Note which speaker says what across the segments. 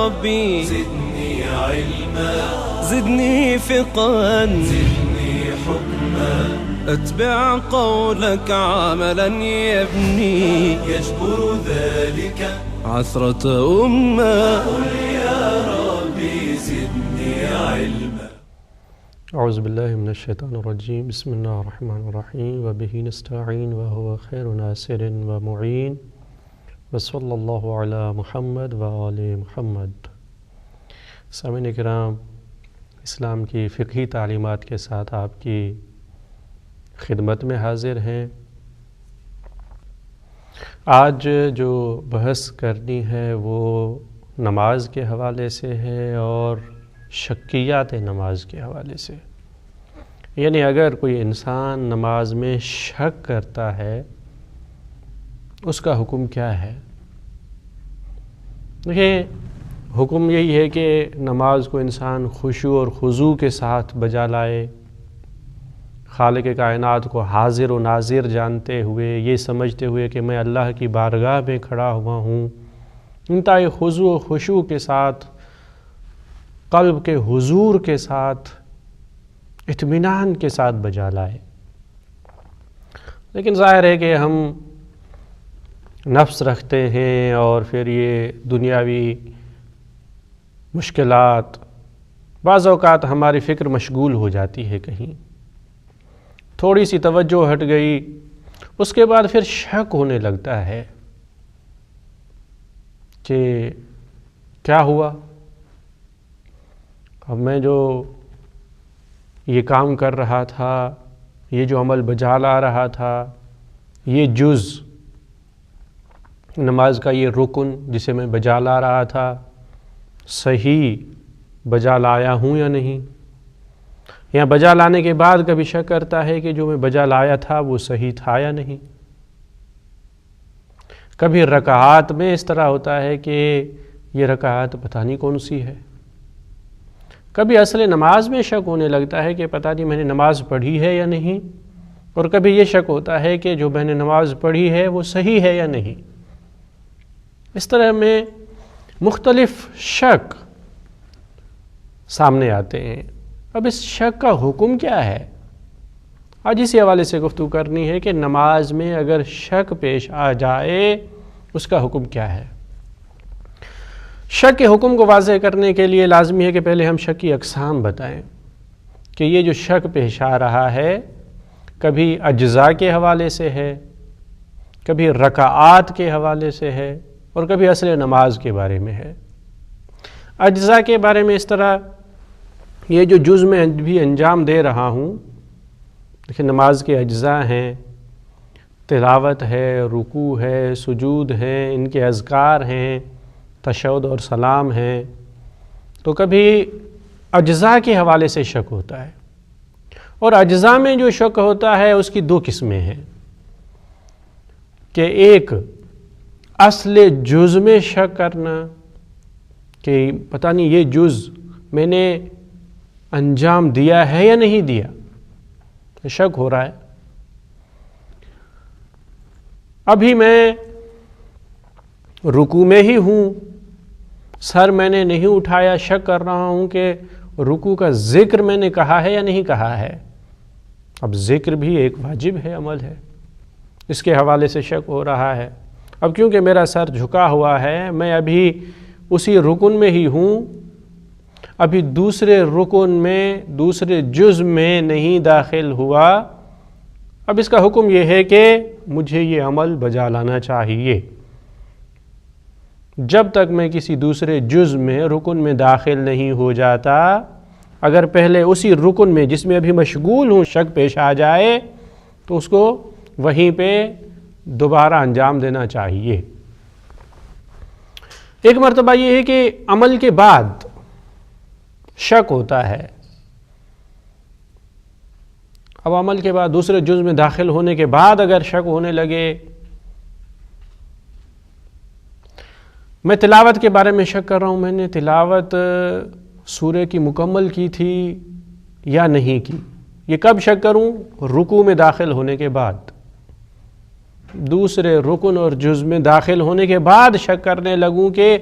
Speaker 1: ربي
Speaker 2: زدني علما
Speaker 1: زدني فقها
Speaker 2: زدني حكما
Speaker 1: أتبع قولك عملا يبني
Speaker 2: يجبر ذلك
Speaker 1: عثرة أمة.
Speaker 2: قل يا ربي زدني علما.
Speaker 3: اعوذ باللہ من الشیطان الرجیم. بسم اللہ الرحمن الرحیم وبہ نستعین وهو خیر ناصر ومعین وصلی اللہ علی محمد وآل محمد. سامعین کرام، اسلام کی فقہی تعلیمات کے ساتھ آپ کی خدمت میں حاضر ہیں. آج جو بحث کرنی ہے وہ نماز کے حوالے سے ہے اور شکیات نماز کے حوالے سے. یعنی اگر کوئی انسان نماز میں شک کرتا ہے اس کا حکم کیا ہے. دیکھیں، حکم یہی ہے کہ نماز کو انسان خشوع اور خضوع کے ساتھ بجا لائے، خالق کائنات کو حاضر و ناظر جانتے ہوئے، یہ سمجھتے ہوئے کہ میں اللہ کی بارگاہ میں کھڑا ہوا ہوں، انتہائی خضوع و خشوع کے ساتھ، قلب کے حضور کے ساتھ، اطمینان کے ساتھ بجا لائے. لیکن ظاہر ہے کہ ہم نفس رکھتے ہیں اور پھر یہ دنیاوی مشکلات، بعض اوقات ہماری فکر مشغول ہو جاتی ہے، کہیں تھوڑی سی توجہ ہٹ گئی، اس کے بعد پھر شک ہونے لگتا ہے کہ کیا ہوا، اب میں جو یہ کام کر رہا تھا، یہ جو عمل بجا لا رہا تھا، یہ جز نماز کا یہ رکن جسے میں بجا لا رہا تھا، صحیح بجا لایا ہوں یا نہیں. یا بجا لانے کے بعد کبھی شک کرتا ہے کہ جو میں بجا لایا تھا وہ صحیح تھا یا نہیں. کبھی رکعات میں اس طرح ہوتا ہے کہ یہ رکعات پتہ نہیں کون سی ہے. کبھی اصل نماز میں شک ہونے لگتا ہے کہ پتہ نہیں میں نے نماز پڑھی ہے یا نہیں. اور کبھی یہ شک ہوتا ہے کہ جو میں نے نماز پڑھی ہے وہ صحیح ہے یا نہیں. اس طرح میں مختلف شک سامنے آتے ہیں. اب اس شک کا حکم کیا ہے؟ آج اسی حوالے سے گفتگو کرنی ہے کہ نماز میں اگر شک پیش آ جائے اس کا حکم کیا ہے. شک کے حکم کو واضح کرنے کے لیے لازمی ہے کہ پہلے ہم شک کی اقسام بتائیں کہ یہ جو شک پیش آ رہا ہے کبھی اجزاء کے حوالے سے ہے، کبھی رکعات کے حوالے سے ہے اور کبھی اصل نماز کے بارے میں ہے. اجزاء کے بارے میں اس طرح، یہ جو جز میں بھی انجام دے رہا ہوں، دیکھیں نماز کے اجزاء ہیں، تلاوت ہے، رکوع ہے، سجود ہے، ان کے اذکار ہیں، تشہد اور سلام ہیں. تو کبھی اجزاء کے حوالے سے شک ہوتا ہے، اور اجزاء میں جو شک ہوتا ہے اس کی دو قسمیں ہیں کہ ایک اصل جز میں شک کرنا کہ پتہ نہیں یہ جز میں نے انجام دیا ہے یا نہیں دیا، شک ہو رہا ہے. ابھی میں رکوع میں ہی ہوں، سر میں نے نہیں اٹھایا، شک کر رہا ہوں کہ رکوع کا ذکر میں نے کہا ہے یا نہیں کہا ہے. اب ذکر بھی ایک واجب ہے، عمل ہے، اس کے حوالے سے شک ہو رہا ہے. اب کیونکہ میرا سر جھکا ہوا ہے، میں ابھی اسی رکن میں ہی ہوں، ابھی دوسرے رکن میں، دوسرے جز میں نہیں داخل ہوا. اب اس کا حکم یہ ہے کہ مجھے یہ عمل بجا لانا چاہیے. جب تک میں کسی دوسرے جز میں، رکن میں داخل نہیں ہو جاتا، اگر پہلے اسی رکن میں جس میں ابھی مشغول ہوں شک پیش آ جائے تو اس کو وہیں پہ دوبارہ انجام دینا چاہیے. ایک مرتبہ یہ ہے کہ عمل کے بعد شک ہوتا ہے. اب عمل کے بعد دوسرے جز میں داخل ہونے کے بعد اگر شک ہونے لگے، میں تلاوت کے بارے میں شک کر رہا ہوں، میں نے تلاوت سورہ کی مکمل کی تھی یا نہیں کی. یہ کب شک کروں؟ رکوع میں داخل ہونے کے بعد. دوسرے رکن اور جز میں داخل ہونے کے بعد شک کرنے لگوں کہ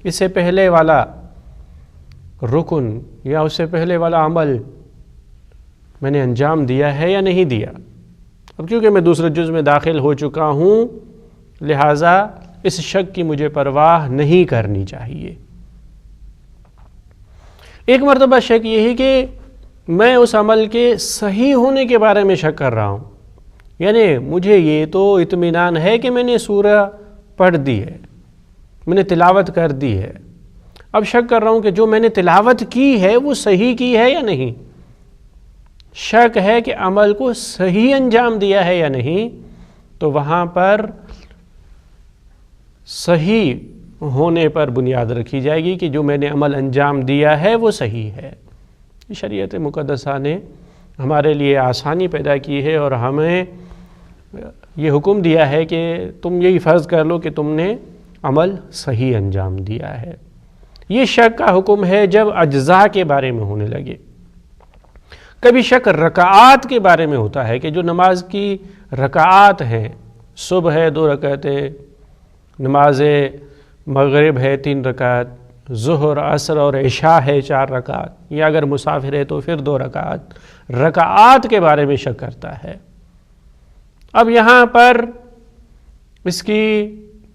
Speaker 3: اس سے پہلے والا رکن یا اس سے پہلے والا عمل میں نے انجام دیا ہے یا نہیں دیا. اب کیونکہ میں دوسرے جز میں داخل ہو چکا ہوں، لہٰذا اس شک کی مجھے پرواہ نہیں کرنی چاہیے. ایک مرتبہ شک یہ ہے کہ میں اس عمل کے صحیح ہونے کے بارے میں شک کر رہا ہوں، یعنی مجھے یہ تو اطمینان ہے کہ میں نے سورہ پڑھ دی ہے، میں نے تلاوت کر دی ہے. اب شک کر رہا ہوں کہ جو میں نے تلاوت کی ہے وہ صحیح کی ہے یا نہیں. شک ہے کہ عمل کو صحیح انجام دیا ہے یا نہیں، تو وہاں پر صحیح ہونے پر بنیاد رکھی جائے گی کہ جو میں نے عمل انجام دیا ہے وہ صحیح ہے. شریعت مقدسہ نے ہمارے لیے آسانی پیدا کی ہے اور ہمیں یہ حکم دیا ہے کہ تم یہی فرض کر لو کہ تم نے عمل صحیح انجام دیا ہے. یہ شک کا حکم ہے جب اجزاء کے بارے میں ہونے لگے. کبھی شک رکعات کے بارے میں ہوتا ہے کہ جو نماز کی رکعات ہیں، صبح ہے 2 رکعتیں، نماز مغرب ہے 3 رکعت، ظہر عصر اور عشاء ہے 4 رکعت، یا اگر مسافر ہے تو پھر 2 رکعت، رکعات کے بارے میں شک کرتا ہے. اب یہاں پر اس کی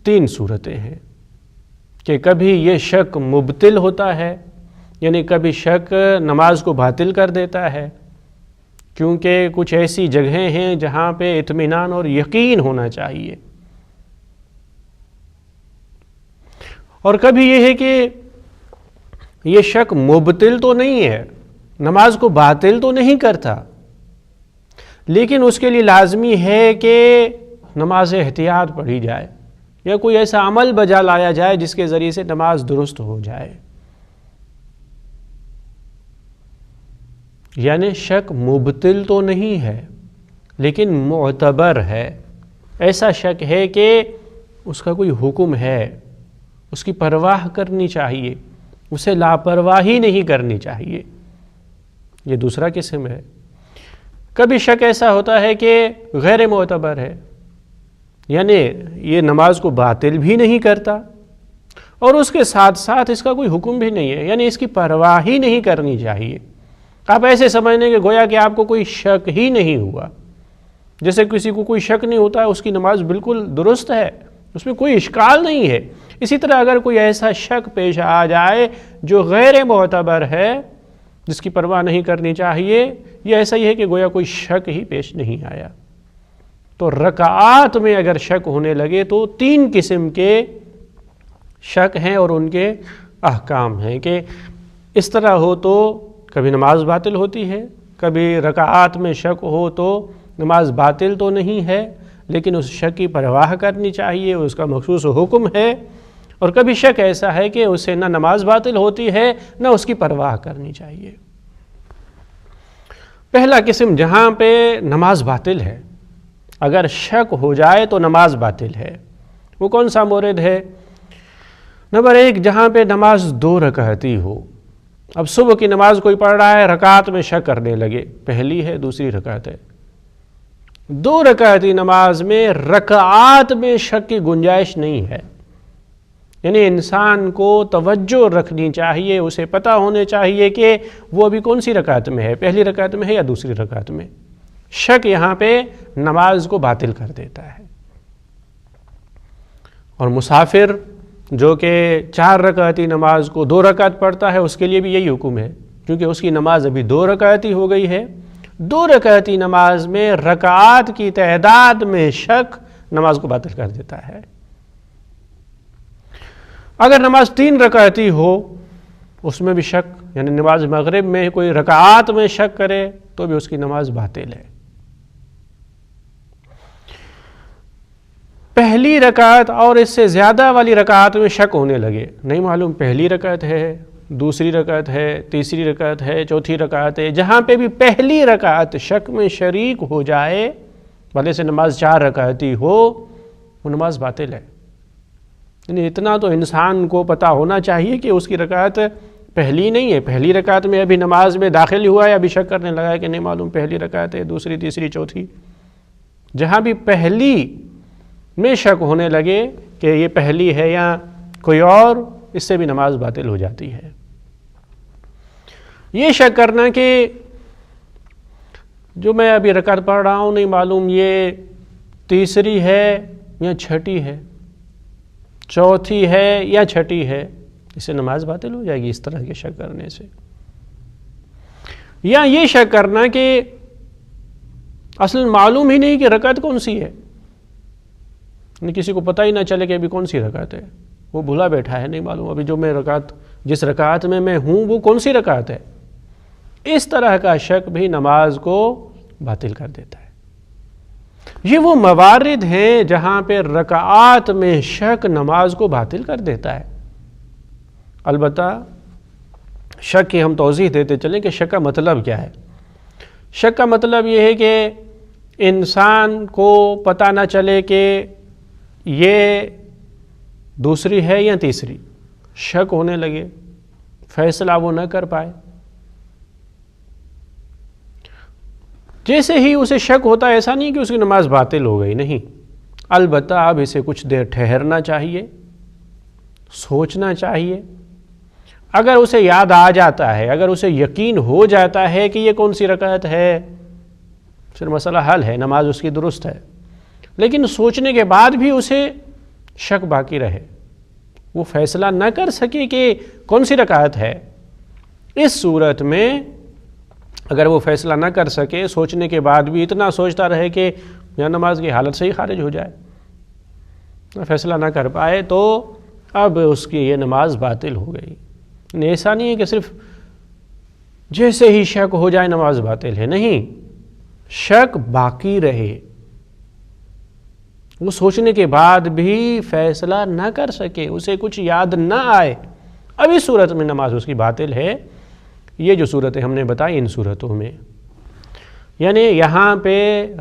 Speaker 3: 3 صورتیں ہیں کہ کبھی یہ شک مبطل ہوتا ہے، یعنی کبھی شک نماز کو باطل کر دیتا ہے، کیونکہ کچھ ایسی جگہیں ہیں جہاں پہ اطمینان اور یقین ہونا چاہیے. اور کبھی یہ ہے کہ یہ شک مبطل تو نہیں ہے، نماز کو باطل تو نہیں کرتا، لیکن اس کے لیے لازمی ہے کہ نماز احتیاط پڑھی جائے یا کوئی ایسا عمل بجا لایا جائے جس کے ذریعے سے نماز درست ہو جائے. یعنی شک مبطل تو نہیں ہے لیکن معتبر ہے. ایسا شک ہے کہ اس کا کوئی حکم ہے، اس کی پرواہ کرنی چاہیے، اسے لاپرواہی نہیں کرنی چاہیے. یہ دوسرا قسم ہے. کبھی شک ایسا ہوتا ہے کہ غیر معتبر ہے، یعنی یہ نماز کو باطل بھی نہیں کرتا اور اس کے ساتھ ساتھ اس کا کوئی حکم بھی نہیں ہے، یعنی اس کی پرواہ ہی نہیں کرنی چاہیے. آپ ایسے سمجھنے کہ گویا کہ آپ کو کوئی شک ہی نہیں ہوا، جیسے کسی کو کوئی شک نہیں ہوتا ہے، اس کی نماز بالکل درست ہے، اس میں کوئی اشکال نہیں ہے. اسی طرح اگر کوئی ایسا شک پیش آ جائے جو غیر معتبر ہے، جس کی پرواہ نہیں کرنی چاہیے، یہ ایسا ہی ہے کہ گویا کوئی شک ہی پیش نہیں آیا. تو رکعات میں اگر شک ہونے لگے تو 3 قسم کے شک ہیں اور ان کے احکام ہیں کہ اس طرح ہو تو کبھی نماز باطل ہوتی ہے، کبھی رکعات میں شک ہو تو نماز باطل تو نہیں ہے لیکن اس شک کی پرواہ کرنی چاہیے، اس کا مخصوص حکم ہے. اور کبھی شک ایسا ہے کہ اسے نہ نماز باطل ہوتی ہے نہ اس کی پرواہ کرنی چاہیے. پہلا قسم جہاں پہ نماز باطل ہے، اگر شک ہو جائے تو نماز باطل ہے، وہ کون سا مورد ہے؟ نمبر 1، جہاں پہ نماز 2 رکعتی ہو. اب صبح کی نماز کوئی پڑھ رہا ہے، رکعت میں شک کرنے لگے، پہلی ہے دوسری رکعت ہے. 2 رکعتی نماز میں رکعات میں شک کی گنجائش نہیں ہے، یعنی انسان کو توجہ رکھنی چاہیے، اسے پتہ ہونے چاہیے کہ وہ ابھی کون سی رکعت میں ہے، پہلی رکعت میں ہے یا دوسری رکعت میں. شک یہاں پہ نماز کو باطل کر دیتا ہے. اور مسافر جو کہ 4 رکعتی نماز کو 2 رکعت پڑھتا ہے، اس کے لیے بھی یہی حکم ہے، کیونکہ اس کی نماز ابھی 2 رکعتی ہو گئی ہے. 2 رکعتی نماز میں رکعات کی تعداد میں شک نماز کو باطل کر دیتا ہے. اگر نماز 3 رکعتی ہو، اس میں بھی شک، یعنی نماز مغرب میں کوئی رکعات میں شک کرے تو بھی اس کی نماز باطل ہے. پہلی رکعت اور اس سے زیادہ والی رکعت میں شک ہونے لگے، نہیں معلوم پہلی رکعت ہے، دوسری رکعت ہے، تیسری رکعت ہے، چوتھی رکعت ہے. جہاں پہ بھی پہلی رکعت شک میں شریک ہو جائے، بھلے سے نماز 4 رکعتی ہو، وہ نماز باطل ہے. یعنی اتنا تو انسان کو پتہ ہونا چاہیے کہ اس کی رکعت پہلی نہیں ہے، پہلی رکعت میں ابھی نماز میں داخل ہوا ہے، ابھی شک کرنے لگا ہے کہ نہیں معلوم پہلی رکعت ہے، دوسری، تیسری، چوتھی. جہاں بھی پہلی میں شک ہونے لگے کہ یہ پہلی ہے یا کوئی اور، اس سے بھی نماز باطل ہو جاتی ہے۔ یہ شک کرنا کہ جو میں ابھی رکعت پڑھ رہا ہوں نہیں معلوم یہ تیسری ہے یا چھٹی ہے، چوتھی ہے یا چھٹی ہے، اس سے نماز باطل ہو جائے گی اس طرح کے شک کرنے سے۔ یا یہ شک کرنا کہ اصل معلوم ہی نہیں کہ رکعت کون سی ہے، کسی کو پتہ ہی نہ چلے کہ ابھی کون سی رکعت ہے، وہ بھولا بیٹھا ہے، نہیں معلوم ابھی جو میں جس رکعت میں ہوں وہ کون سی رکعت ہے۔ اس طرح کا شک بھی نماز کو باطل کر دیتا ہے۔ یہ وہ موارد ہیں جہاں پہ رکعات میں شک نماز کو باطل کر دیتا ہے۔ البتہ شک کی ہم توضیح دیتے چلیں کہ شک کا مطلب کیا ہے۔ شک کا مطلب یہ ہے کہ انسان کو پتہ نہ چلے کہ یہ دوسری ہے یا تیسری، شک ہونے لگے، فیصلہ وہ نہ کر پائے۔ جیسے ہی اسے شک ہوتا ہے ایسا نہیں کہ اس کی نماز باطل ہو گئی، نہیں، البتہ اب اسے کچھ دیر ٹھہرنا چاہیے، سوچنا چاہیے۔ اگر اسے یاد آ جاتا ہے، اگر اسے یقین ہو جاتا ہے کہ یہ کون سی رکعت ہے، پھر مسئلہ حل ہے، نماز اس کی درست ہے۔ لیکن سوچنے کے بعد بھی اسے شک باقی رہے، وہ فیصلہ نہ کر سکے کہ کون سی رکعت ہے، اس صورت میں اگر وہ فیصلہ نہ کر سکے، سوچنے کے بعد بھی اتنا سوچتا رہے کہ یا نماز کی حالت سے ہی خارج ہو جائے، فیصلہ نہ کر پائے، تو اب اس کی یہ نماز باطل ہو گئی۔ ایسا نہیں ہے کہ صرف جیسے ہی شک ہو جائے نماز باطل ہے، نہیں، شک باقی رہے، وہ سوچنے کے بعد بھی فیصلہ نہ کر سکے، اسے کچھ یاد نہ آئے، اب اس صورت میں نماز اس کی باطل ہے۔ یہ جو صورتیں ہم نے بتائی ان صورتوں میں، یعنی یہاں پہ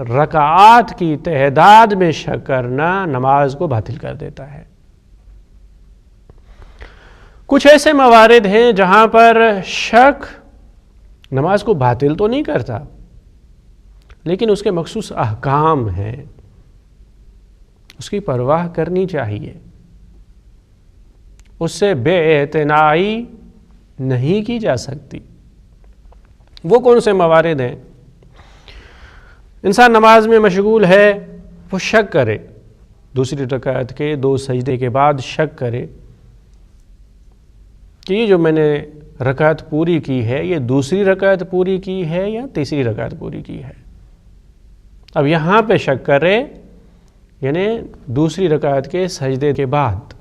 Speaker 3: رکعات کی تعداد میں شک کرنا نماز کو باطل کر دیتا ہے۔ کچھ ایسے موارد ہیں جہاں پر شک نماز کو باطل تو نہیں کرتا، لیکن اس کے مخصوص احکام ہیں، اس کی پرواہ کرنی چاہیے، اس سے بے اعتنائی نہیں کی جا سکتی۔ وہ کون سے موارد ہیں؟ انسان نماز میں مشغول ہے، وہ شک کرے، دوسری رکعت کے 2 سجدے کے بعد شک کرے کہ یہ جو میں نے رکعت پوری کی ہے یہ دوسری رکعت پوری کی ہے یا تیسری رکعت پوری کی ہے۔ اب یہاں پہ شک کرے، یعنی دوسری رکعت کے سجدے کے بعد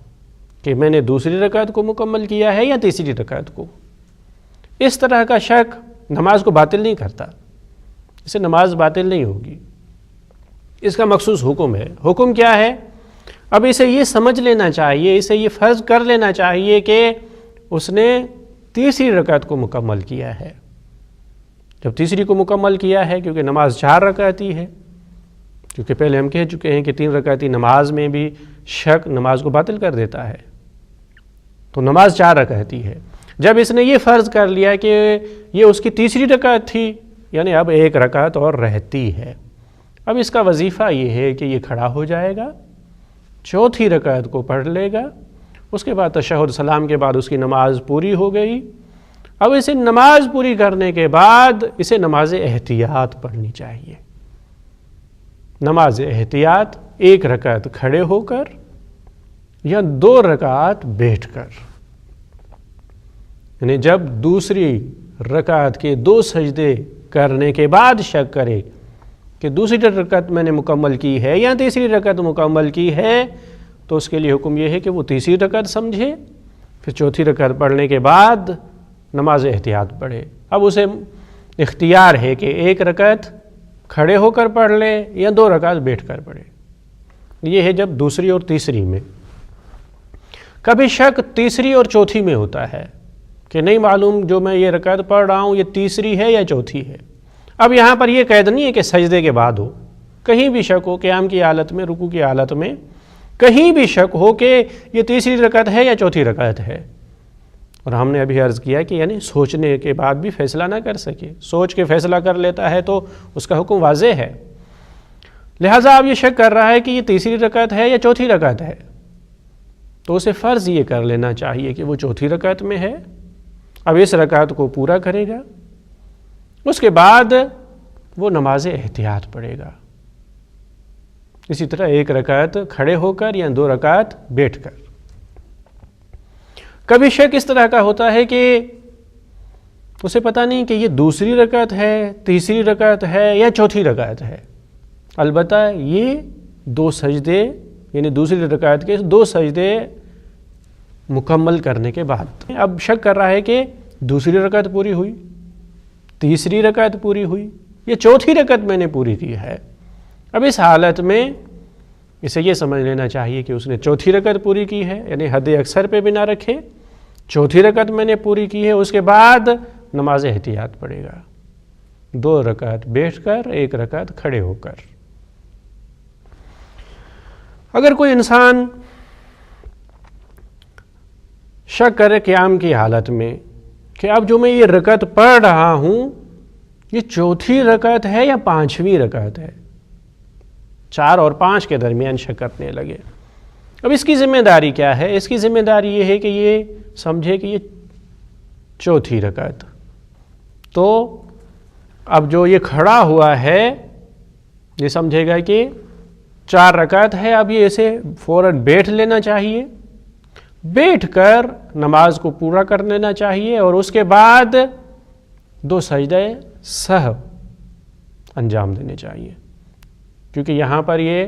Speaker 3: کہ میں نے دوسری رکعت کو مکمل کیا ہے یا تیسری رکعت کو۔ اس طرح کا شک نماز کو باطل نہیں کرتا، اس سے نماز باطل نہیں ہوگی۔ اس کا مخصوص حکم ہے۔ حکم کیا ہے؟ اب اسے یہ سمجھ لینا چاہیے، اسے یہ فرض کر لینا چاہیے کہ اس نے تیسری رکعت کو مکمل کیا ہے۔ جب تیسری کو مکمل کیا ہے، کیونکہ نماز 4 رکعتی ہے، کیونکہ پہلے ہم کہہ چکے ہیں کہ 3 رکعتی نماز میں بھی شک نماز کو باطل کر دیتا ہے، تو نماز 4 رکعتی ہے۔ جب اس نے یہ فرض کر لیا کہ یہ اس کی تیسری رکعت تھی، یعنی اب 1 رکعت اور رہتی ہے، اب اس کا وظیفہ یہ ہے کہ یہ کھڑا ہو جائے گا، چوتھی رکعت کو پڑھ لے گا، اس کے بعد تشہد سلام کے بعد اس کی نماز پوری ہو گئی۔ اب اسے نماز پوری کرنے کے بعد اسے نماز احتیاط پڑھنی چاہیے۔ نماز احتیاط 1 رکعت کھڑے ہو کر یا 2 رکعت بیٹھ کر، یعنی جب دوسری رکعت کے 2 سجدے کرنے کے بعد شک کرے کہ دوسری رکعت میں نے مکمل کی ہے یا تیسری رکعت مکمل کی ہے، تو اس کے لیے حکم یہ ہے کہ وہ تیسری رکعت سمجھے، پھر چوتھی رکعت پڑھنے کے بعد نماز احتیاط پڑھے۔ اب اسے اختیار ہے کہ 1 رکعت کھڑے ہو کر پڑھ لے یا 2 رکعت بیٹھ کر پڑھے۔ یہ ہے جب دوسری اور تیسری میں۔ کبھی شک تیسری اور چوتھی میں ہوتا ہے کہ نہیں معلوم جو میں یہ رکعت پڑھ رہا ہوں یہ تیسری ہے یا چوتھی ہے۔ اب یہاں پر یہ قید نہیں ہے کہ سجدے کے بعد ہو، کہیں بھی شک ہو، قیام کی حالت میں، رکوع کی حالت میں، کہیں بھی شک ہو کہ یہ تیسری رکعت ہے یا چوتھی رکعت ہے۔ اور ہم نے ابھی عرض کیا کہ یعنی سوچنے کے بعد بھی فیصلہ نہ کر سکے، سوچ کے فیصلہ کر لیتا ہے تو اس کا حکم واضح ہے۔ لہٰذا اب یہ شک کر رہا ہے کہ یہ تیسری رکعت ہے یا چوتھی رکعت ہے، تو اسے فرض یہ کر لینا چاہیے کہ وہ چوتھی رکعت میں ہے، اب اس رکعت کو پورا کرے گا، اس کے بعد وہ نماز احتیاط پڑھے گا۔ اسی طرح ایک رکعت کھڑے ہو کر یا 2 رکعت بیٹھ کر۔ کبھی شک اس طرح کا ہوتا ہے کہ اسے پتہ نہیں کہ یہ دوسری رکعت ہے، تیسری رکعت ہے یا چوتھی رکعت ہے، البتہ یہ 2 سجدے یعنی دوسری رکعت کے 2 سجدے مکمل کرنے کے بعد اب شک کر رہا ہے کہ دوسری رکعت پوری ہوئی، تیسری رکعت پوری ہوئی، یہ چوتھی رکعت میں نے پوری کی ہے۔ اب اس حالت میں اسے یہ سمجھ لینا چاہیے کہ اس نے چوتھی رکعت پوری کی ہے، یعنی حد اکثر پہ بنا رکھے چوتھی رکعت میں نے پوری کی ہے، اس کے بعد نماز احتیاط پڑھے گا، 2 رکعت بیٹھ کر 1 رکعت کھڑے ہو کر۔ اگر کوئی انسان شک کرے قیام کی حالت میں کہ اب جو میں یہ رکعت پڑھ رہا ہوں یہ چوتھی رکعت ہے یا 5ویں رکعت ہے، 4 اور 5 کے درمیان شک کرنے لگے، اب اس کی ذمہ داری کیا ہے؟ اس کی ذمہ داری یہ ہے کہ یہ سمجھے کہ یہ چوتھی رکعت، تو اب جو یہ کھڑا ہوا ہے یہ سمجھے گا کہ 4 رکعت ہے، اب یہ اسے فوراً بیٹھ لینا چاہیے، بیٹھ کر نماز کو پورا کر لینا چاہیے اور اس کے بعد 2 سجدے سہو انجام دینے چاہیے، کیونکہ یہاں پر یہ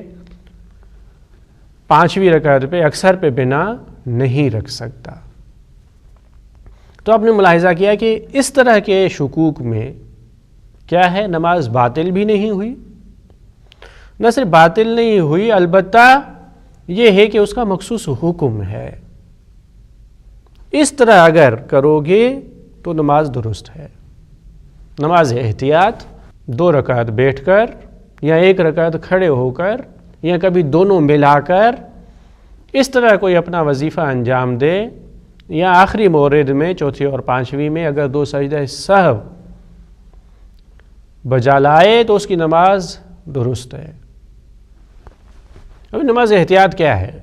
Speaker 3: 5ویں رکعت پہ اکثر پہ بنا نہیں رکھ سکتا۔ تو آپ نے ملاحظہ کیا کہ اس طرح کے شکوک میں کیا ہے، نماز باطل بھی نہیں ہوئی، نہ صرف باطل نہیں ہوئی البتہ یہ ہے کہ اس کا مخصوص حکم ہے، اس طرح اگر کرو گے تو نماز درست ہے۔ نماز احتیاط 2 رکعت بیٹھ کر یا 1 رکعت کھڑے ہو کر یا کبھی دونوں ملا کر اس طرح کوئی اپنا وظیفہ انجام دے، یا آخری مورد میں چوتھی اور 5ویں میں اگر 2 سجدہ سہو بجا لائے تو اس کی نماز درست ہے۔ اب نماز احتیاط کیا ہے؟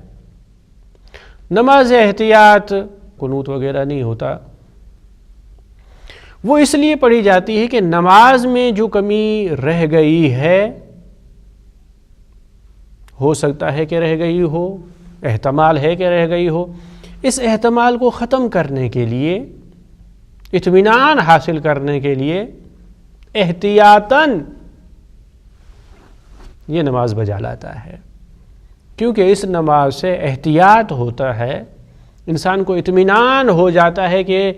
Speaker 3: نماز احتیاط قنوت وغیرہ نہیں ہوتا، وہ اس لیے پڑھی جاتی ہے کہ نماز میں جو کمی رہ گئی ہے، ہو سکتا ہے کہ رہ گئی ہو، احتمال ہے کہ رہ گئی ہو، اس احتمال کو ختم کرنے کے لیے، اطمینان حاصل کرنے کے لیے احتیاطاً یہ نماز بجا لاتا ہے، کیونکہ اس نماز سے احتیاط ہوتا ہے، انسان کو اطمینان ہو جاتا ہے کہ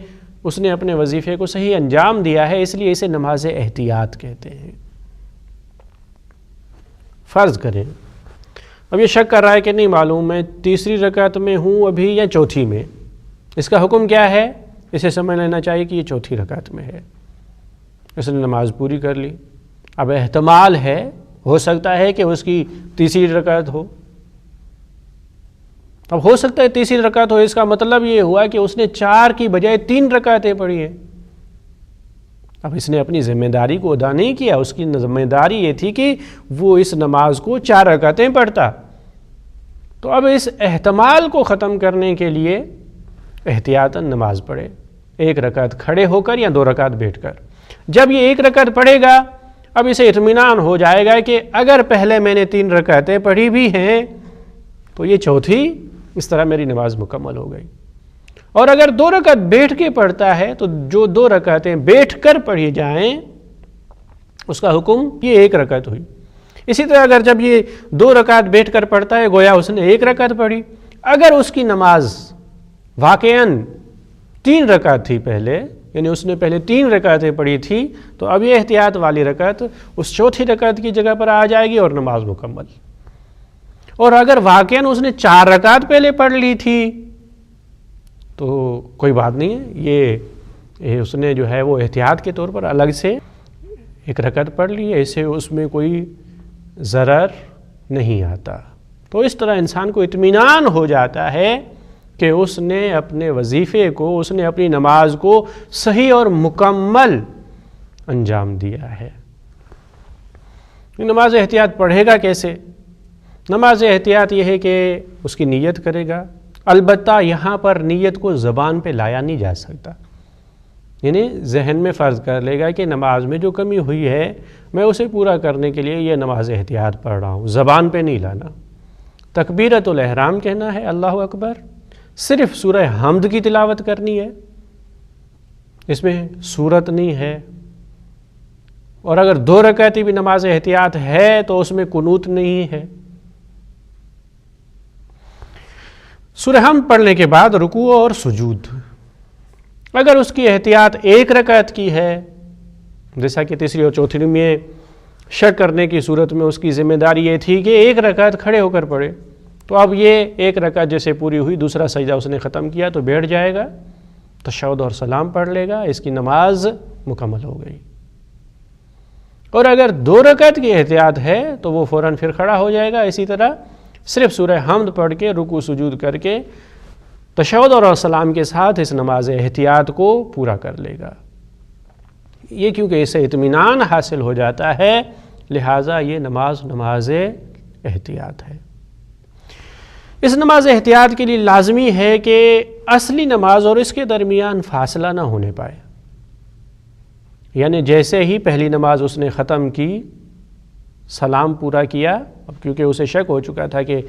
Speaker 3: اس نے اپنے وظیفے کو صحیح انجام دیا ہے، اس لیے اسے نماز احتیاط کہتے ہیں۔ فرض کریں اب یہ شک کر رہا ہے کہ نہیں معلوم میں تیسری رکعت میں ہوں ابھی یا چوتھی میں، اس کا حکم کیا ہے؟ اسے سمجھ لینا چاہیے کہ یہ چوتھی رکعت میں ہے، اس نے نماز پوری کر لی، اب احتمال ہے، ہو سکتا ہے کہ اس کی تیسری رکعت ہو، اب ہو سکتا ہے تیسری رکعت ہو، اس کا مطلب یہ ہوا کہ اس نے 4 کی بجائے 3 رکعتیں پڑھی ہیں، اب اس نے اپنی ذمہ داری کو ادا نہیں کیا، اس کی ذمہ داری یہ تھی کہ وہ اس نماز کو 4 رکعتیں پڑھتا، تو اب اس احتمال کو ختم کرنے کے لیے احتیاطاً نماز پڑھے، 1 رکعت کھڑے ہو کر یا 2 رکعت بیٹھ کر۔ جب یہ 1 رکعت پڑھے گا اب اسے اطمینان ہو جائے گا کہ اگر پہلے میں نے 3 رکعتیں پڑھی بھی ہیں تو یہ چوتھی، اس طرح میری نماز مکمل ہو گئی، اور اگر 2 رکعت بیٹھ کے پڑھتا ہے تو جو 2 رکعتیں بیٹھ کر پڑھی جائیں اس کا حکم یہ 1 رکعت ہوئی۔ اسی طرح اگر جب یہ 2 رکعت بیٹھ کر پڑھتا ہے گویا اس نے 1 رکعت پڑھی، اگر اس کی نماز واقعاً 3 رکعت تھی پہلے، یعنی اس نے پہلے 3 رکعتیں پڑھی تھی، تو اب یہ احتیاط والی رکعت اس چوتھی رکعت کی جگہ پر آ جائے گی اور نماز مکمل۔ اور اگر واقعاً اس نے 4 رکعت پہلے پڑھ لی تھی تو کوئی بات نہیں ہے، یہ اس نے جو ہے وہ احتیاط کے طور پر الگ سے 1 رکعت پڑھ لی ہے، اسے اس میں کوئی ضرر نہیں آتا۔ تو اس طرح انسان کو اطمینان ہو جاتا ہے کہ اس نے اپنے وظیفے کو، اس نے اپنی نماز کو صحیح اور مکمل انجام دیا ہے۔ نماز احتیاط پڑھے گا کیسے؟ نماز احتیاط یہ ہے کہ اس کی نیت کرے گا البتہ یہاں پر نیت کو زبان پہ لایا نہیں جا سکتا، یعنی ذہن میں فرض کر لے گا کہ نماز میں جو کمی ہوئی ہے میں اسے پورا کرنے کے لیے یہ نماز احتیاط پڑھ رہا ہوں، زبان پہ نہیں لانا۔ تکبیرۃ الاحرام کہنا ہے اللہ اکبر، صرف سورہ حمد کی تلاوت کرنی ہے، اس میں سورت نہیں ہے، اور اگر 2 رکعتی بھی نماز احتیاط ہے تو اس میں قنوت نہیں ہے۔ سورہ حمد پڑھنے کے بعد رکوع اور سجود، اگر اس کی احتیاط 1 رکعت کی ہے، جیسا کہ تیسری اور چوتھی میں شک کرنے کی صورت میں اس کی ذمہ داری یہ تھی کہ 1 رکعت کھڑے ہو کر پڑھے، تو اب یہ 1 رکعت جیسے پوری ہوئی، دوسرا سجدہ اس نے ختم کیا تو بیٹھ جائے گا، تشہد اور سلام پڑھ لے گا، اس کی نماز مکمل ہو گئی۔ اور اگر 2 رکعت کی احتیاط ہے تو وہ فوراً پھر کھڑا ہو جائے گا، اسی طرح صرف سورہ حمد پڑھ کے رکوع سجود کر کے تشہد اور سلام کے ساتھ اس نماز احتیاط کو پورا کر لے گا۔ یہ کیونکہ اسے اطمینان حاصل ہو جاتا ہے، لہٰذا یہ نماز احتیاط ہے۔ اس نماز احتیاط کے لیے لازمی ہے کہ اصلی نماز اور اس کے درمیان فاصلہ نہ ہونے پائے، یعنی جیسے ہی پہلی نماز اس نے ختم کی، سلام پورا کیا، اب کیونکہ اسے شک ہو چکا تھا کہ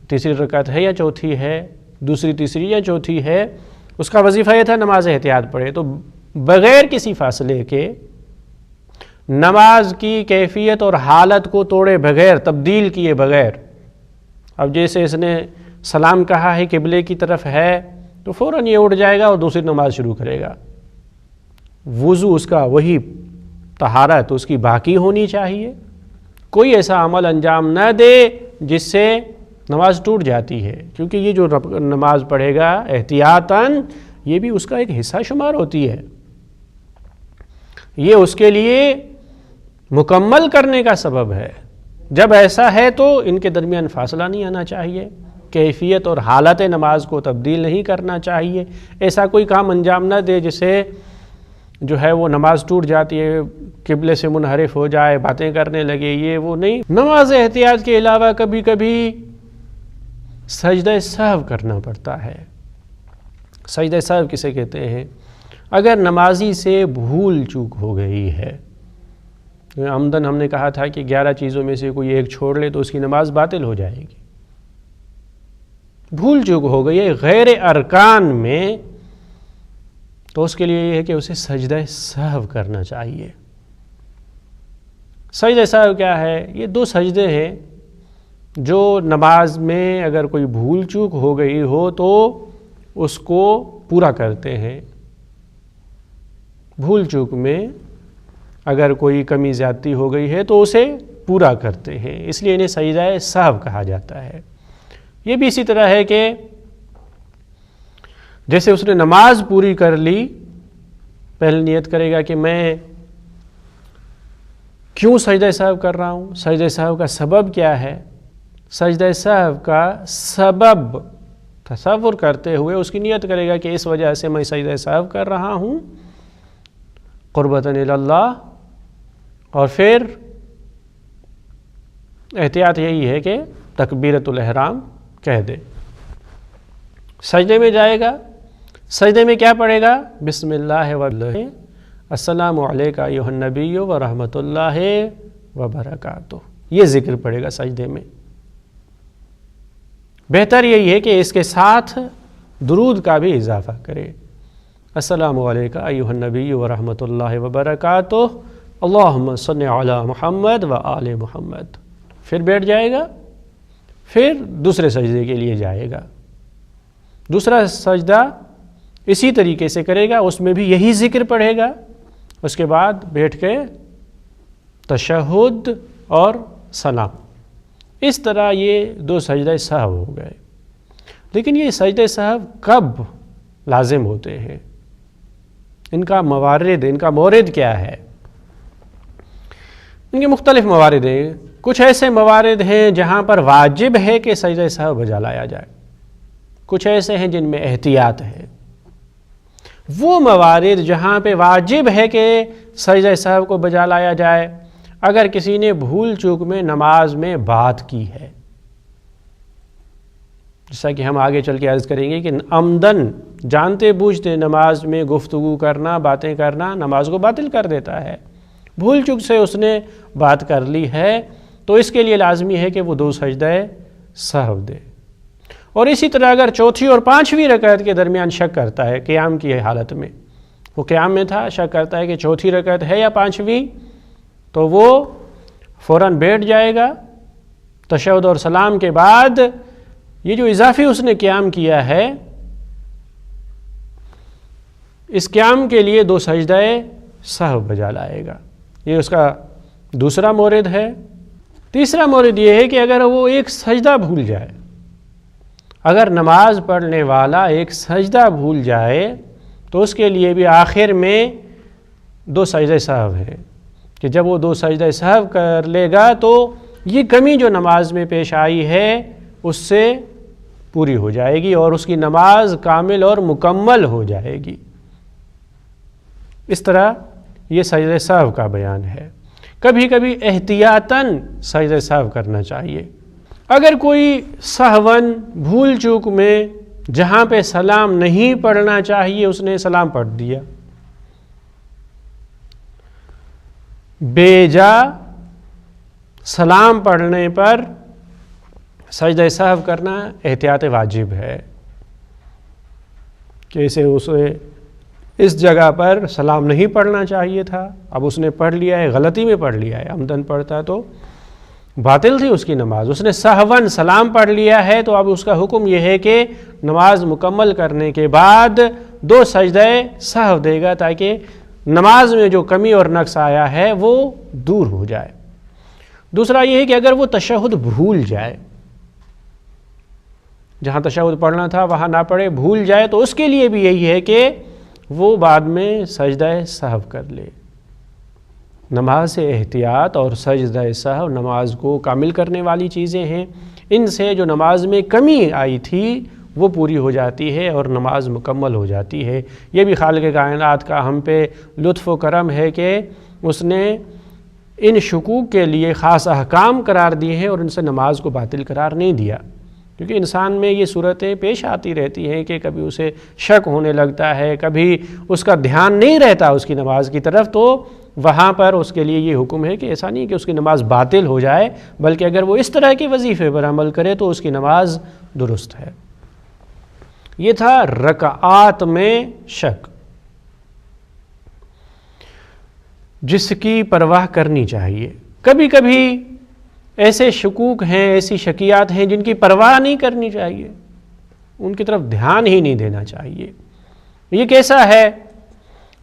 Speaker 3: تیسری رکعت ہے یا چوتھی ہے، دوسری تیسری یا چوتھی ہے، اس کا وظیفہ یہ تھا نماز احتیاط پڑھے، تو بغیر کسی فاصلے کے نماز کی کیفیت اور حالت کو توڑے بغیر، تبدیل کیے بغیر، اب جیسے اس نے سلام کہا ہے قبلے کی طرف ہے تو فوراً یہ اٹھ جائے گا اور دوسری نماز شروع کرے گا۔ وضو اس کا وہی، طہارت اس کی باقی ہونی چاہیے، کوئی ایسا عمل انجام نہ دے جس سے نماز ٹوٹ جاتی ہے، کیونکہ یہ جو نماز پڑھے گا احتیاطاً، یہ بھی اس کا ایک حصہ شمار ہوتی ہے، یہ اس کے لیے مکمل کرنے کا سبب ہے۔ جب ایسا ہے تو ان کے درمیان فاصلہ نہیں آنا چاہیے، کیفیت اور حالت نماز کو تبدیل نہیں کرنا چاہیے، ایسا کوئی کام انجام نہ دے جس سے جو ہے وہ نماز ٹوٹ جاتی ہے، قبلے سے منحرف ہو جائے، باتیں کرنے لگے، یہ وہ نہیں۔ نماز احتیاط کے علاوہ کبھی کبھی سجدہ سہو کرنا پڑتا ہے۔ سجدہ سہو کسے کہتے ہیں؟ اگر نمازی سے بھول چوک ہو گئی ہے، عمدن ہم نے کہا تھا کہ 11 چیزوں میں سے کوئی ایک چھوڑ لے تو اس کی نماز باطل ہو جائے گی، بھول چوک ہو گئی ہے غیر ارکان میں، تو اس کے لیے یہ ہے کہ اسے سجدہ سہو کرنا چاہیے۔ سجدہ سہو کیا ہے؟ یہ 2 سجدے ہیں جو نماز میں اگر کوئی بھول چوک ہو گئی ہو تو اس کو پورا کرتے ہیں۔ بھول چوک میں اگر کوئی کمی زیادتی ہو گئی ہے تو اسے پورا کرتے ہیں، اس لیے انہیں سجدہ سہو کہا جاتا ہے۔ یہ بھی اسی طرح ہے کہ جیسے اس نے نماز پوری کر لی، پہلے نیت کرے گا کہ میں کیوں سجدہ سہو کر رہا ہوں، سجدہ سہو کا سبب کیا ہے، سجدہ سہو کا سبب تصور کرتے ہوئے اس کی نیت کرے گا کہ اس وجہ سے میں سجدہ سہو کر رہا ہوں قربتاً الی اللہ، اور پھر احتیاط یہی ہے کہ تکبیرۃ الاحرام کہہ دے۔ سجدے میں جائے گا، سجدے میں کیا پڑھے گا؟ بسم اللہ واللہ السلام علیکہ ایھا النبی ورحمۃ اللہ وبرکاتہ، یہ ذکر پڑھے گا سجدے میں۔ بہتر یہی ہے کہ اس کے ساتھ درود کا بھی اضافہ کرے، السلام علیکہ ایھا النبی ورحمۃ اللہ وبرکاتہ، اللہم صل علی محمد وآل محمد، پھر بیٹھ جائے گا، پھر دوسرے سجدے کے لیے جائے گا، دوسرا سجدہ اسی طریقے سے کرے گا، اس میں بھی یہی ذکر پڑھے گا، اس کے بعد بیٹھ کے تشہد اور سلام، اس طرح یہ 2 سجدہ سہو ہو گئے۔ لیکن یہ سجدہ سہو کب لازم ہوتے ہیں؟ ان کا موارد، ان کا مورد کیا ہے؟ ان کے مختلف موارد ہیں۔ کچھ ایسے موارد ہیں جہاں پر واجب ہے کہ سجدہ سہو بجا لایا جائے، کچھ ایسے ہیں جن میں احتیاط ہے۔ وہ موارد جہاں پہ واجب ہے کہ سجدہ سہو کو بجا لایا جائے، اگر کسی نے بھول چوک میں نماز میں بات کی ہے، جیسا کہ ہم آگے چل کے عرض کریں گے کہ عمدن جانتے بوجھتے نماز میں گفتگو کرنا، باتیں کرنا نماز کو باطل کر دیتا ہے۔ بھول چک سے اس نے بات کر لی ہے تو اس کے لیے لازمی ہے کہ وہ 2 سجدہ سہو دے۔ اور اسی طرح اگر چوتھی اور 5ویں رکعت کے درمیان شک کرتا ہے قیام کی حالت میں، وہ قیام میں تھا، شک کرتا ہے کہ چوتھی رکعت ہے یا 5ویں، تو وہ فوراً بیٹھ جائے گا۔ تشہد اور سلام کے بعد یہ جو اضافی اس نے قیام کیا ہے، اس قیام کے لیے 2 سجدہ سہو بجا لائے گا۔ یہ اس کا دوسرا مورد ہے۔ تیسرا مورد یہ ہے کہ اگر وہ ایک سجدہ بھول جائے، اگر نماز پڑھنے والا ایک سجدہ بھول جائے تو اس کے لیے بھی آخر میں 2 سجدہ سہو ہیں کہ جب وہ 2 سجدہ سہو کر لے گا تو یہ کمی جو نماز میں پیش آئی ہے اس سے پوری ہو جائے گی اور اس کی نماز کامل اور مکمل ہو جائے گی۔ اس طرح یہ سجدہ سہو کا بیان ہے۔ کبھی کبھی احتیاطاً سجدہ سہو کرنا چاہیے۔ اگر کوئی سہون بھول چوک میں جہاں پہ سلام نہیں پڑھنا چاہیے اس نے سلام پڑھ دیا، بے جا سلام پڑھنے پر سجدہ سہو کرنا احتیاط واجب ہے کہ اسے اس جگہ پر سلام نہیں پڑھنا چاہیے تھا، اب اس نے پڑھ لیا ہے، غلطی میں پڑھ لیا ہے، عمدن پڑھتا تو باطل تھی اس کی نماز۔ اس نے سہون سلام پڑھ لیا ہے تو اب اس کا حکم یہ ہے کہ نماز مکمل کرنے کے بعد 2 سجدہ سہو دے گا تاکہ نماز میں جو کمی اور نقص آیا ہے وہ دور ہو جائے۔ دوسرا یہ ہے کہ اگر وہ تشہد بھول جائے، جہاں تشہد پڑھنا تھا وہاں نہ پڑھے، بھول جائے، تو اس کے لیے بھی یہی ہے کہ وہ بعد میں سجدہ سہو کر لے۔ نماز سے احتیاط اور سجدہ سہو نماز کو کامل کرنے والی چیزیں ہیں۔ ان سے جو نماز میں کمی آئی تھی وہ پوری ہو جاتی ہے اور نماز مکمل ہو جاتی ہے۔ یہ بھی خالق کائنات کا ہم پہ لطف و کرم ہے کہ اس نے ان شکوک کے لیے خاص احکام قرار دیے ہیں اور ان سے نماز کو باطل قرار نہیں دیا، کیونکہ انسان میں یہ صورتیں پیش آتی رہتی ہیں کہ کبھی اسے شک ہونے لگتا ہے، کبھی اس کا دھیان نہیں رہتا اس کی نماز کی طرف، تو وہاں پر اس کے لیے یہ حکم ہے کہ ایسا نہیں کہ اس کی نماز باطل ہو جائے، بلکہ اگر وہ اس طرح کے وظیفے پر عمل کرے تو اس کی نماز درست ہے۔ یہ تھا رکعات میں شک، جس کی پرواہ کرنی چاہیے۔ کبھی کبھی ایسے شکوک ہیں، ایسی شکیات ہیں جن کی پرواہ نہیں کرنی چاہیے، ان کی طرف دھیان ہی نہیں دینا چاہیے۔ یہ کیسا ہے؟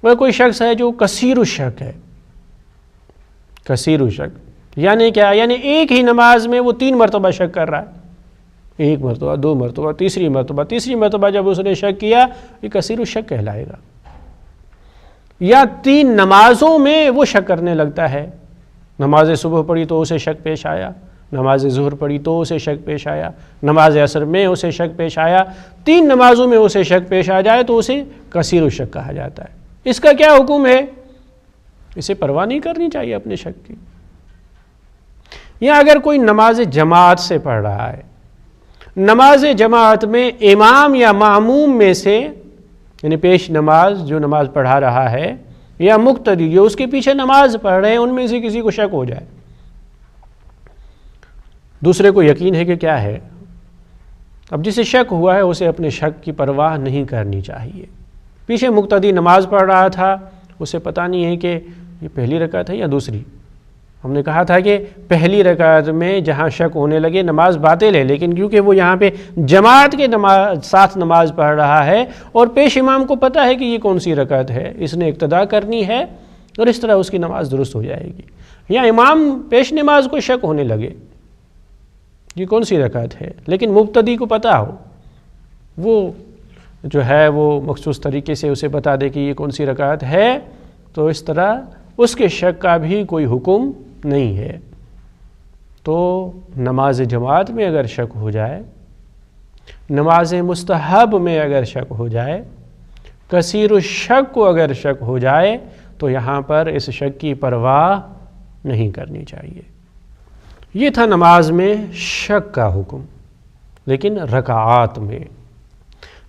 Speaker 3: وہ کوئی شخص ہے جو کثیر الشک ہے۔ کثیر الشک یعنی کیا؟ یعنی ایک ہی نماز میں وہ 3 مرتبہ شک کر رہا ہے، 1 مرتبہ، 2 مرتبہ، تیسری مرتبہ جب اس نے شک کیا، یہ کثیر الشک کہلائے گا۔ یا 3 نمازوں میں وہ شک کرنے لگتا ہے، نماز صبح پڑھی تو اسے شک پیش آیا، نماز ظہر پڑھی تو اسے شک پیش آیا، نماز عصر میں اسے شک پیش آیا، 3 نمازوں میں اسے شک پیش آ جائے تو اسے کثیر الشک کہا جاتا ہے۔ اس کا کیا حکم ہے؟ اسے پرواہ نہیں کرنی چاہیے اپنے شک کی۔ یا اگر کوئی نماز جماعت سے پڑھ رہا ہے، نماز جماعت میں امام یا ماموم میں سے، یعنی پیش نماز جو نماز پڑھا رہا ہے، یا مقتدی جو اس کے پیچھے نماز پڑھ رہے ہیں، ان میں سے کسی کو شک ہو جائے، دوسرے کو یقین ہے کہ کیا ہے، اب جسے شک ہوا ہے اسے اپنے شک کی پرواہ نہیں کرنی چاہیے۔ پیچھے مقتدی نماز پڑھ رہا تھا، اسے پتہ نہیں ہے کہ یہ پہلی رکعت ہے یا دوسری۔ ہم نے کہا تھا کہ پہلی رکعت میں جہاں شک ہونے لگے نماز باطل ہے، لیکن کیونکہ وہ یہاں پہ جماعت کے ساتھ نماز پڑھ رہا ہے اور پیش امام کو پتہ ہے کہ یہ کون سی رکعت ہے، اس نے اقتدا کرنی ہے اور اس طرح اس کی نماز درست ہو جائے گی۔ یا امام پیش نماز کو شک ہونے لگے یہ کون سی رکعت ہے، لیکن مبتدی کو پتہ ہو، وہ جو ہے وہ مخصوص طریقے سے اسے بتا دے کہ یہ کون سی رکعت ہے، تو اس طرح اس کے شک کا بھی کوئی حکم نہیں ہے۔ تو نماز جماعت میں اگر شک ہو جائے، نماز مستحب میں اگر شک ہو جائے، کثیر الشک کو اگر شک ہو جائے، تو یہاں پر اس شک کی پرواہ نہیں کرنی چاہیے۔ یہ تھا نماز میں شک کا حکم۔ لیکن رکعات میں.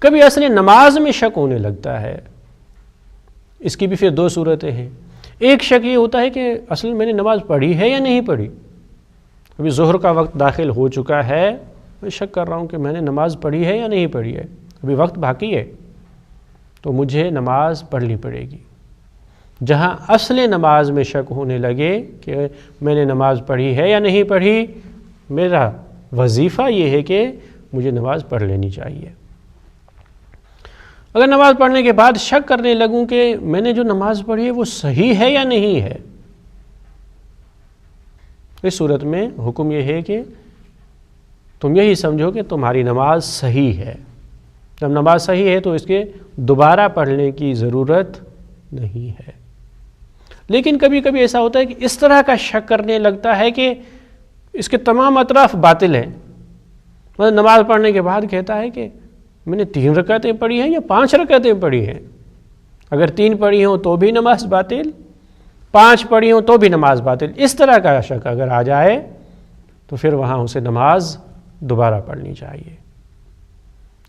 Speaker 3: کبھی اصل نماز میں شک ہونے لگتا ہے. اس کی بھی پھر دو صورتیں ہیں. ایک شک یہ ہوتا ہے کہ اصل میں نے نماز پڑھی ہے یا نہیں پڑھی. ابھی ظہر کا وقت داخل ہو چکا ہے, میں شک کر رہا ہوں کہ میں نے نماز پڑھی ہے یا نہیں پڑھی ہے, ابھی وقت باقی ہے, تو مجھے نماز پڑھنی پڑے گی. جہاں اصل نماز میں شک ہونے لگے کہ میں نے نماز پڑھی ہے یا نہیں پڑھی, میرا وظیفہ یہ ہے کہ مجھے نماز پڑھ لینی چاہیے. اگر نماز پڑھنے کے بعد شک کرنے لگوں کہ میں نے جو نماز پڑھی ہے وہ صحیح ہے یا نہیں ہے, اس صورت میں حکم یہ ہے کہ تم یہی سمجھو کہ تمہاری نماز صحیح ہے. جب نماز صحیح ہے تو اس کے دوبارہ پڑھنے کی ضرورت نہیں ہے. لیکن کبھی کبھی ایسا ہوتا ہے کہ اس طرح کا شک کرنے لگتا ہے کہ اس کے تمام اطراف باطل ہیں. مطلب نماز پڑھنے کے بعد کہتا ہے کہ میں نے 3 رکعتیں پڑھی ہیں یا 5 رکعتیں پڑھی ہیں. اگر 3 پڑھی ہوں تو بھی نماز باطل, 5 پڑھی ہوں تو بھی نماز باطل. اس طرح کا شک اگر آ جائے تو پھر وہاں اسے نماز دوبارہ پڑھنی چاہیے.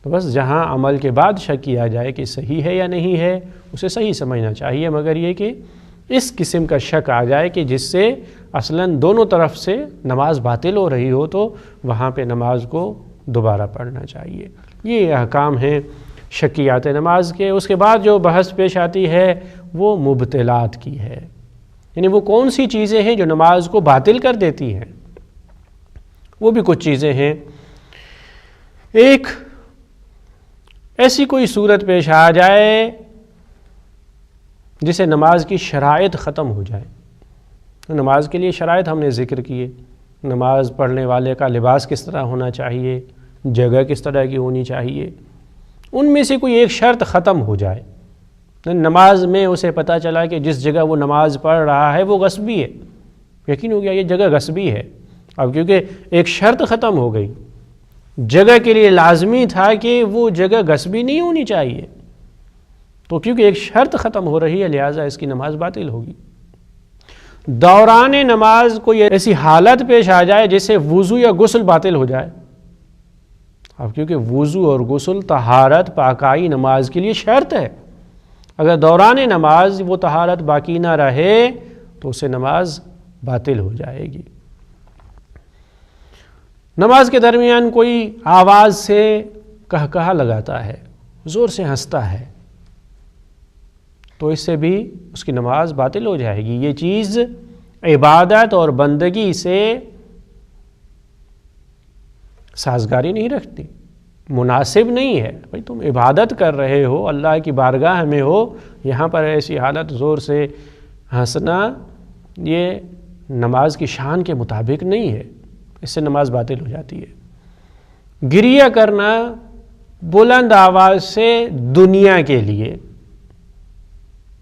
Speaker 3: تو بس جہاں عمل کے بعد شک کیا جائے کہ صحیح ہے یا نہیں ہے, اسے صحیح سمجھنا چاہیے, مگر یہ کہ اس قسم کا شک آ جائے کہ جس سے اصلاً دونوں طرف سے نماز باطل ہو رہی ہو, تو وہاں پہ نماز کو دوبارہ پڑھنا چاہیے. یہ احکام ہیں شکیات نماز کے. اس کے بعد جو بحث پیش آتی ہے وہ مبطلات کی ہے, یعنی وہ کون سی چیزیں ہیں جو نماز کو باطل کر دیتی ہیں. وہ بھی کچھ چیزیں ہیں. ایک ایسی کوئی صورت پیش آ جائے جسے نماز کی شرائط ختم ہو جائے. نماز کے لیے شرائط ہم نے ذکر کیے. نماز پڑھنے والے کا لباس کس طرح ہونا چاہیے, جگہ کس طرح کی ہونی چاہیے. ان میں سے کوئی ایک شرط ختم ہو جائے, نماز میں اسے پتہ چلا کہ جس جگہ وہ نماز پڑھ رہا ہے وہ غصبی ہے, یقین ہو گیا یہ جگہ غصبی ہے. اب کیونکہ ایک شرط ختم ہو گئی, جگہ کے لیے لازمی تھا کہ وہ جگہ غصبی نہیں ہونی چاہیے, تو کیونکہ ایک شرط ختم ہو رہی ہے لہٰذا اس کی نماز باطل ہوگی. دوران نماز کوئی ایسی حالت پیش آ جائے جس سے وضو یا غسل باطل ہو جائے. اب کیونکہ وضو اور غسل طہارت پاکائی نماز کے لیے شرط ہے, اگر دوران نماز وہ طہارت باقی نہ رہے تو اسے نماز باطل ہو جائے گی. نماز کے درمیان کوئی آواز سے کہا لگاتا ہے, زور سے ہنستا ہے, تو اس سے بھی اس کی نماز باطل ہو جائے گی. یہ چیز عبادت اور بندگی سے سازگاری نہیں رکھتی, مناسب نہیں ہے. بھائی تم عبادت کر رہے ہو, اللہ کی بارگاہ میں ہو, یہاں پر ایسی حالت زور سے ہنسنا یہ نماز کی شان کے مطابق نہیں ہے, اس سے نماز باطل ہو جاتی ہے. گریہ کرنا بلند آواز سے دنیا کے لیے,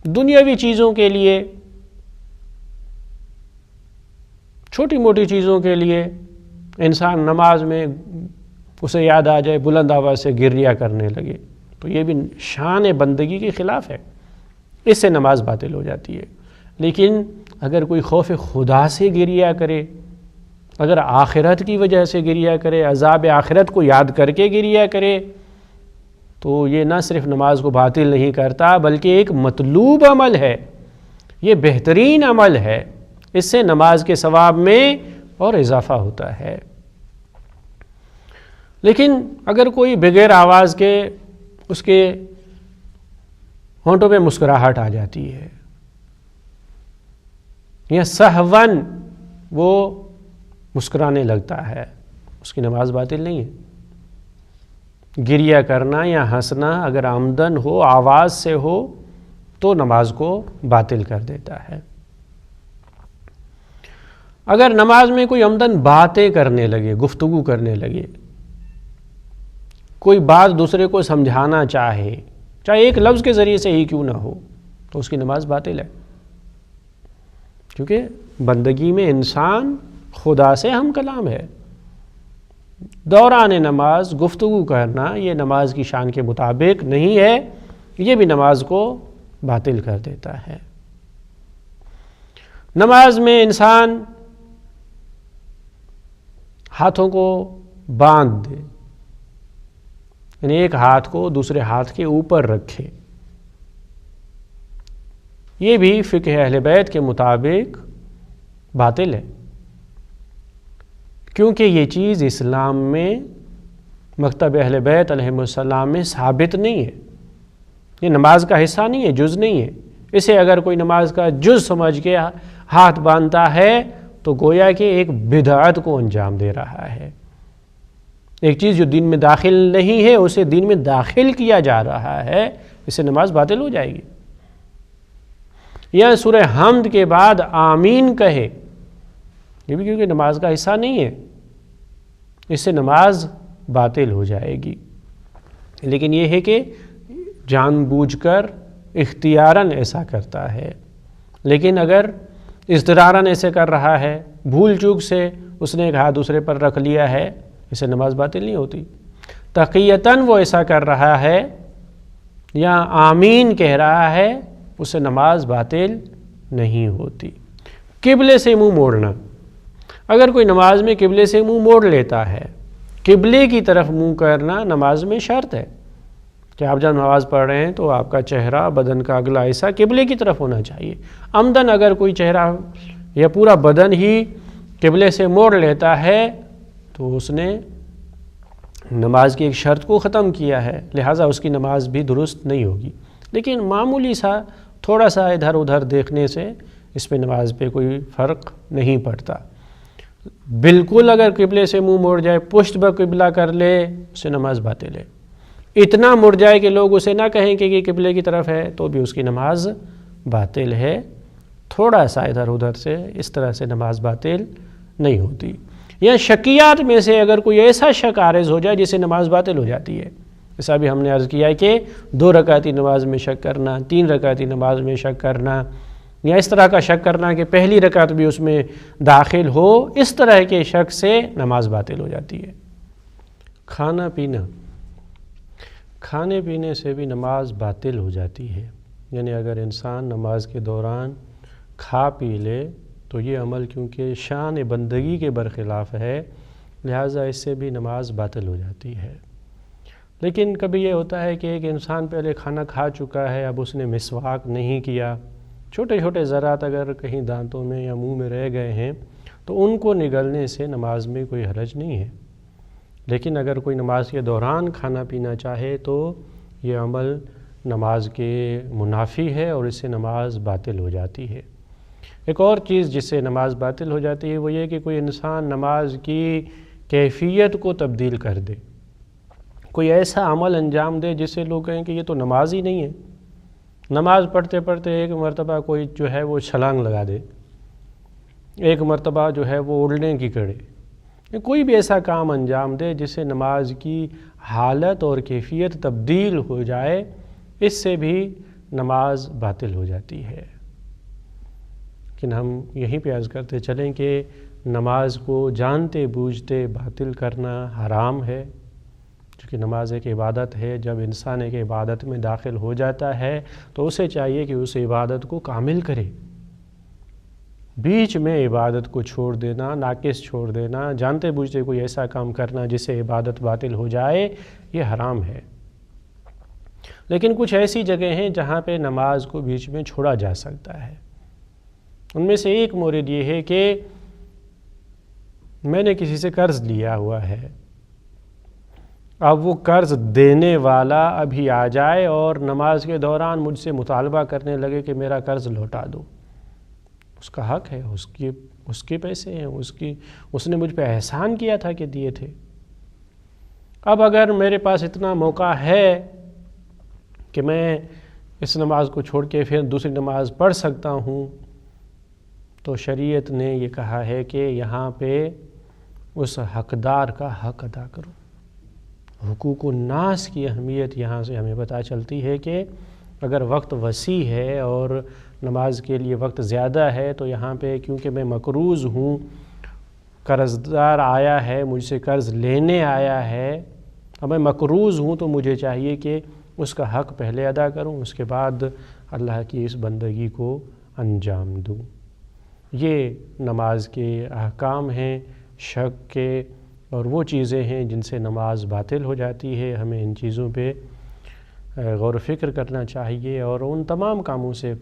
Speaker 3: دنیاوی چیزوں کے لیے, چھوٹی موٹی چیزوں کے لیے انسان نماز میں اسے یاد آ جائے بلند آواز سے گریہ کرنے لگے, تو یہ بھی شان بندگی کے خلاف ہے, اس سے نماز باطل ہو جاتی ہے. لیکن اگر کوئی خوف خدا سے گریہ کرے, اگر آخرت کی وجہ سے گریہ کرے, عذاب آخرت کو یاد کر کے گریہ کرے, تو یہ نہ صرف نماز کو باطل نہیں کرتا بلکہ ایک مطلوب عمل ہے, یہ بہترین عمل ہے, اس سے نماز کے ثواب میں اور اضافہ ہوتا ہے. لیکن اگر کوئی بغیر آواز کے اس کے ہونٹوں پہ مسکراہٹ آ جاتی ہے یا سہون وہ مسکرانے لگتا ہے, اس کی نماز باطل نہیں ہے. گریہ کرنا یا ہنسنا اگر آمدن ہو, آواز سے ہو, تو نماز کو باطل کر دیتا ہے. اگر نماز میں کوئی عمدن باتیں کرنے لگے, گفتگو کرنے لگے, کوئی بات دوسرے کو سمجھانا چاہے, چاہے ایک لفظ کے ذریعے سے ہی کیوں نہ ہو, تو اس کی نماز باطل ہے. کیونکہ بندگی میں انسان خدا سے ہم کلام ہے. دوران نماز گفتگو کرنا یہ نماز کی شان کے مطابق نہیں ہے, یہ بھی نماز کو باطل کر دیتا ہے. نماز میں انسان ہاتھوں کو باندھ دے یعنی ایک ہاتھ کو دوسرے ہاتھ کے اوپر رکھے. یہ بھی فقہ اہل بیت کے مطابق باطل ہے، کیونکہ یہ چیز اسلام میں مکتب اہل بیت علیہم السلام میں ثابت نہیں ہے. یہ نماز کا حصہ نہیں ہے، جز نہیں ہے. اسے اگر کوئی نماز کا جز سمجھ کے ہاتھ باندھتا ہے تو گویا کہ ایک بدعت کو انجام دے رہا ہے. ایک چیز جو دین میں داخل نہیں ہے اسے دین میں داخل کیا جا رہا ہے، اس سے نماز باطل ہو جائے گی. یا سورہ حمد کے بعد آمین کہے، یہ بھی کیونکہ نماز کا حصہ نہیں ہے، اس سے نماز باطل ہو جائے گی. لیکن یہ ہے کہ جان بوجھ کر اختیاراً ایسا کرتا ہے. لیکن اگر اضطراراً ایسے کر رہا ہے، بھول چوک سے اس نے ایک ہاتھ دوسرے پر رکھ لیا ہے، اس سے نماز باطل نہیں ہوتی. تقیتاً وہ ایسا کر رہا ہے یا آمین کہہ رہا ہے، اس سے نماز باطل نہیں ہوتی. قبلے سے منہ موڑنا، اگر کوئی نماز میں قبلے سے منہ موڑ لیتا ہے، قبلے کی طرف منہ کرنا نماز میں شرط ہے کہ آپ جب نماز پڑھ رہے ہیں تو آپ کا چہرہ، بدن کا اگلا حصہ قبلے کی طرف ہونا چاہیے. عمدن اگر کوئی چہرہ یا پورا بدن ہی قبلے سے موڑ لیتا ہے تو اس نے نماز کی ایک شرط کو ختم کیا ہے، لہٰذا اس کی نماز بھی درست نہیں ہوگی. لیکن معمولی سا تھوڑا سا ادھر ادھر دیکھنے سے اس پہ نماز پہ کوئی فرق نہیں پڑتا. بالکل اگر قبلے سے منہ موڑ جائے، پشت بہ قبلہ کر لے، اس سے نماز باطل ہے. اتنا مڑ جائے کہ لوگ اسے نہ کہیں کہ یہ قبلے کی طرف ہے تو بھی اس کی نماز باطل ہے. تھوڑا سا ادھر ادھر سے اس طرح سے نماز باطل نہیں ہوتی. یا شکیات میں سے اگر کوئی ایسا شک عارض ہو جائے جس سے نماز باطل ہو جاتی ہے، جیسا بھی ہم نے عرض کیا ہے کہ 2 رکعتی نماز میں شک کرنا، 3 رکعتی نماز میں شک کرنا، یا اس طرح کا شک کرنا کہ پہلی رکعت بھی اس میں داخل ہو، اس طرح کے شک سے نماز باطل ہو جاتی ہے. کھانا پینا، کھانے پینے سے بھی نماز باطل ہو جاتی ہے. یعنی اگر انسان نماز کے دوران کھا پی لے تو یہ عمل کیونکہ شان بندگی کے برخلاف ہے، لہٰذا اس سے بھی نماز باطل ہو جاتی ہے. لیکن کبھی یہ ہوتا ہے کہ ایک انسان پہلے کھانا کھا چکا ہے، اب اس نے مسواک نہیں کیا، چھوٹے چھوٹے ذرات اگر کہیں دانتوں میں یا منہ میں رہ گئے ہیں تو ان کو نگلنے سے نماز میں کوئی حرج نہیں ہے. لیکن اگر کوئی نماز کے دوران کھانا پینا چاہے تو یہ عمل نماز کے منافی ہے اور اس سے نماز باطل ہو جاتی ہے. ایک اور چیز جس سے نماز باطل ہو جاتی ہے وہ یہ کہ کوئی انسان نماز کی کیفیت کو تبدیل کر دے، کوئی ایسا عمل انجام دے جس سے لوگ کہیں کہ یہ تو نماز ہی نہیں ہے. نماز پڑھتے پڑھتے ایک مرتبہ کوئی جو ہے وہ چھلانگ لگا دے، ایک مرتبہ جو ہے وہ اڑنے کی کرے، کوئی بھی ایسا کام انجام دے جس سے نماز کی حالت اور کیفیت تبدیل ہو جائے، اس سے بھی نماز باطل ہو جاتی ہے. لیکن ہم یہیں پہ عرض کرتے چلیں کہ نماز کو جانتے بوجھتے باطل کرنا حرام ہے، کیونکہ نماز ایک عبادت ہے. جب انسان ایک عبادت میں داخل ہو جاتا ہے تو اسے چاہیے کہ اس عبادت کو کامل کرے. بیچ میں عبادت کو چھوڑ دینا، ناقص چھوڑ دینا، جانتے بوجھتے کوئی ایسا کام کرنا جس سے عبادت باطل ہو جائے، یہ حرام ہے. لیکن کچھ ایسی جگہ ہیں جہاں پہ نماز کو بیچ میں چھوڑا جا سکتا ہے. ان میں سے ایک مورد یہ ہے کہ میں نے کسی سے قرض لیا ہوا ہے، اب وہ قرض دینے والا ابھی آ جائے اور نماز کے دوران مجھ سے مطالبہ کرنے لگے کہ میرا قرض لوٹا دو. اس کا حق ہے، اس کے پیسے ہیں، اس نے مجھ پہ احسان کیا تھا کہ دیے تھے. اب اگر میرے پاس اتنا موقع ہے کہ میں اس نماز کو چھوڑ کے پھر دوسری نماز پڑھ سکتا ہوں، تو شریعت نے یہ کہا ہے کہ یہاں پہ اس حقدار کا حق ادا کرو. حقوق الناس کی اہمیت یہاں سے ہمیں پتہ چلتی ہے کہ اگر وقت وسیع ہے اور نماز کے لیے وقت زیادہ ہے تو یہاں پہ کیونکہ میں مقروض ہوں، قرضدار آیا ہے مجھ سے قرض لینے آیا ہے، اب میں مقروض ہوں تو مجھے چاہیے کہ اس کا حق پہلے ادا کروں، اس کے بعد اللہ کی اس بندگی کو انجام دوں. یہ نماز کے احکام ہیں شک کے اور وہ چیزیں ہیں جن سے نماز باطل ہو جاتی ہے. ہمیں ان چیزوں پہ غور و فکر کرنا چاہیے اور ان تمام کاموں سے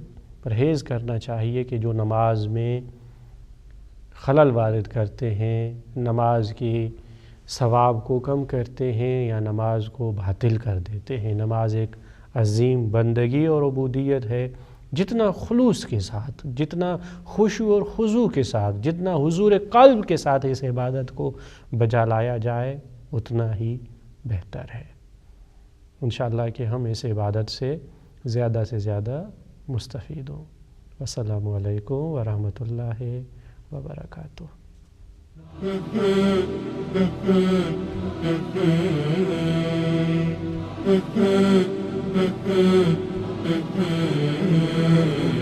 Speaker 3: پرہیز کرنا چاہیے کہ جو نماز میں خلل وارد کرتے ہیں، نماز کی ثواب کو کم کرتے ہیں یا نماز کو باطل کر دیتے ہیں. نماز ایک عظیم بندگی اور عبودیت ہے. جتنا خلوص کے ساتھ، جتنا خشوع اور خضوع کے ساتھ، جتنا حضور قلب کے ساتھ اس عبادت کو بجا لایا جائے اتنا ہی بہتر ہے. انشاءاللہ کہ ہم اس عبادت سے زیادہ مستفید ہوں. السلام علیکم ورحمۃ اللہ وبرکاتہ.
Speaker 2: Mm-hmm.